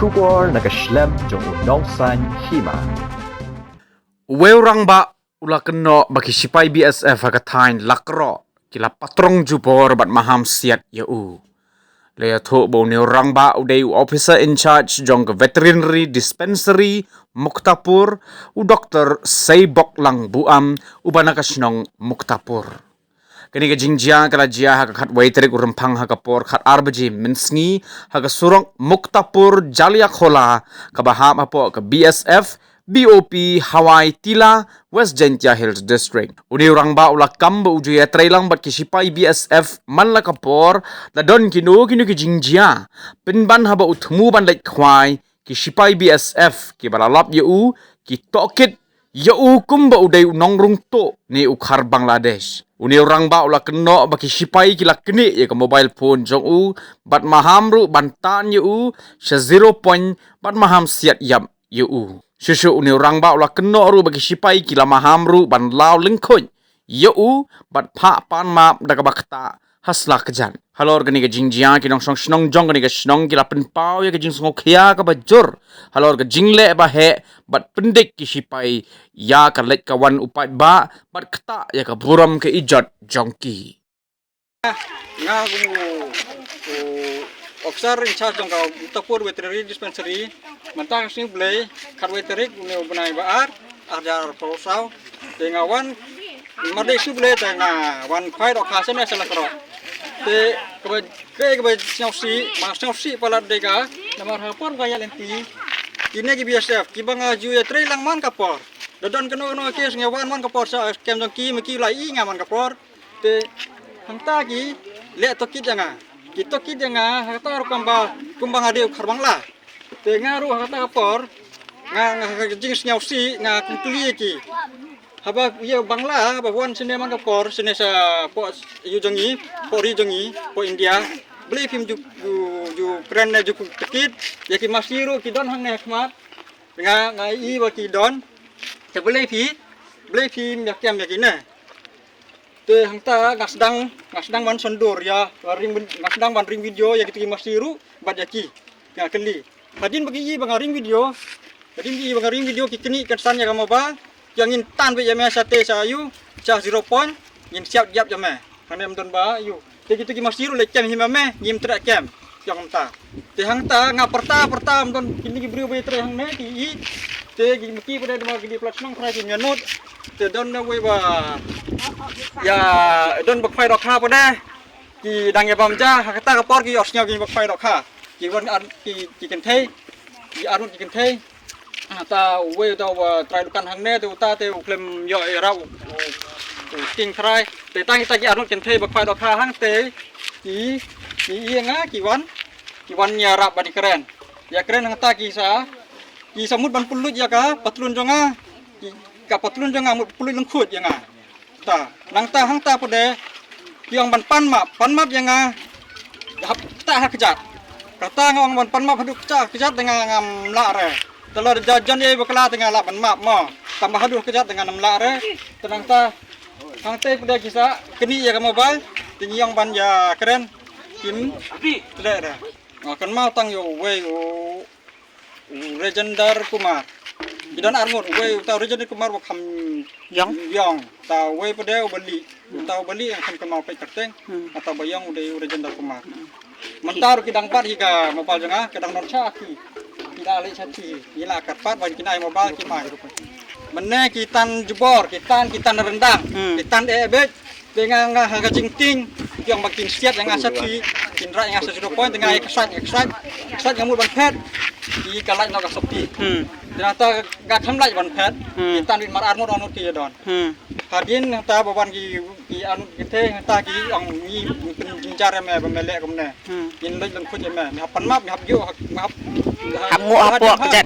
Shubor nagaslem jong unongsan hima. Weurang ba ulakno baki sipai BSF hakatain lakro kila patrong jubor bat maham siat yau. Leya tho bo neurang ba udai officer in charge jong ke veterinary dispensary Muktapur u Dr. Saibok lang buam ubanakasnong Muktapur. Kini ke jingjia kala jia haka khat waiterik urempang haka por khat arbaji minsngi haka surong Muktapur Jalia Khola kabaham apo ke BSF BOP Hawaii Tila West Gentia Hills District. Uni orang ba ula kamba ujuya trailang bat kisipai BSF man la kapor da don kinu ki jingjia pinban haba utmu ban lait khwai kisipai BSF ki balalap yeu ki tokit yeu kumba udai nongrung to ni ukhar Bangladesh. Uni orang ba ula keno baki sipai kila kini ya ke mobile phone jong u bat mahamru bantan yeu sha 0 point bat maham siat yam yeu. Susu uni orang ba ula keno ru bagi sipai kila mahamru ban lau lingkoi yeu bat pa pan map daga bakta hasla kejan. Halo organi ke jingjia ki nong song snong jong ke snong kila penpau ya ke jing song khia ka bajur. Halo ke jingle ba he bat pendik ki sipai ya ka let kawan upat ba bat kata ya ka buram ke ijat jongki. Nga officer in charge ng Muktapur Veterinary Dispensary mentang sing blay khat veterinik uni benai baar ajar prosau dengawan made su blay tanga wan phai dok khasen na salakro te ke snausi ma snausi pala dega namar hapor gaya lenti kine ki BSF ki banga ju ya tre lang man kapor dodon keno kes ngawan man kapor sa kem jong ki meki lai ngaman kapor te hangta ki le to kit janga kita kit janga kata kumbang ade ukhar bangla te ngaru kata kapor nga jing snausi nga kumpli ki haba ye bangla haba wan sine man kapor sine sa po yu jongi po ri jongi po India beli film ju keren ju kit ya ki masiru ki don hang nekmat nga i wa ki don te beli film ya kem ya kine te hangta ngasdang wan sondur ya ngasdang wan ring video ya ki masiru bad ya ki ya keli hadin bagi bang ring video ki kini kan san ya kamo ba yang in tan be yame sate sa yu cha 0 point yin siap yap jame hanem don ba yu te gitu ki masiru le kem himame yim tra kem yang ta te hangta nga perta don kini ki brio be tre hang ne ki te gi meki pada dema gi platnong kra ki nyanut te don na we ba ya don bak phai dok kha pada ki dang ya bamja hakata ka por ki osnya gi bak phai dok kha ki wan ki ken thei ki arut ki ken thei ta we ta trai dukan hang ne te ta te uklem yo ra king trai te tang ta ki arut ken thei bak phai dok kha hang te ki nga ki wan ya rap bani keren ya keren hang ta ki samut ban pulut ya ka patlun jonga ka patlun jonga mut pulut lengkut ya nga ta nang ta hang ta pode yang ban pan map yang nga ta ha kejat kata ngong ban pan map haduk kejat dengan ngam la re telur jajan ye bekala dengan la ban map mo tambah haduk kejat dengan ngam la re tenang ta hang te pode kisa keni ya ka mobile tinggi yang ban ya keren kim tidak ada akan mau tang yo we Legendar Kumar. Idan arngot we ta Legendar Kumar wakam yang ta we pada beli yang kan kemau pe terteng atau bayang udah Legendar Kumar. Mentar kidang pat hingga mobile janga kadang non chaki. Tidak alih chati. Ila kat pat bagi kinai mobile ki mai rupa. Menne kitan jebor, kitan rendang, kitan ebet dengan harga jingting yang makin siat yang asat ki indra yang asat 0 point dengan eksat yang mud ban pet di kalai no ka sopi ternyata gak khamlai ban pet kita di mar armor onut ki don hadin ta baban ki anut kite ta ki ang ni jinjar me bamele komne in lek lengkut me pan map hab yo hab hamu apa kejat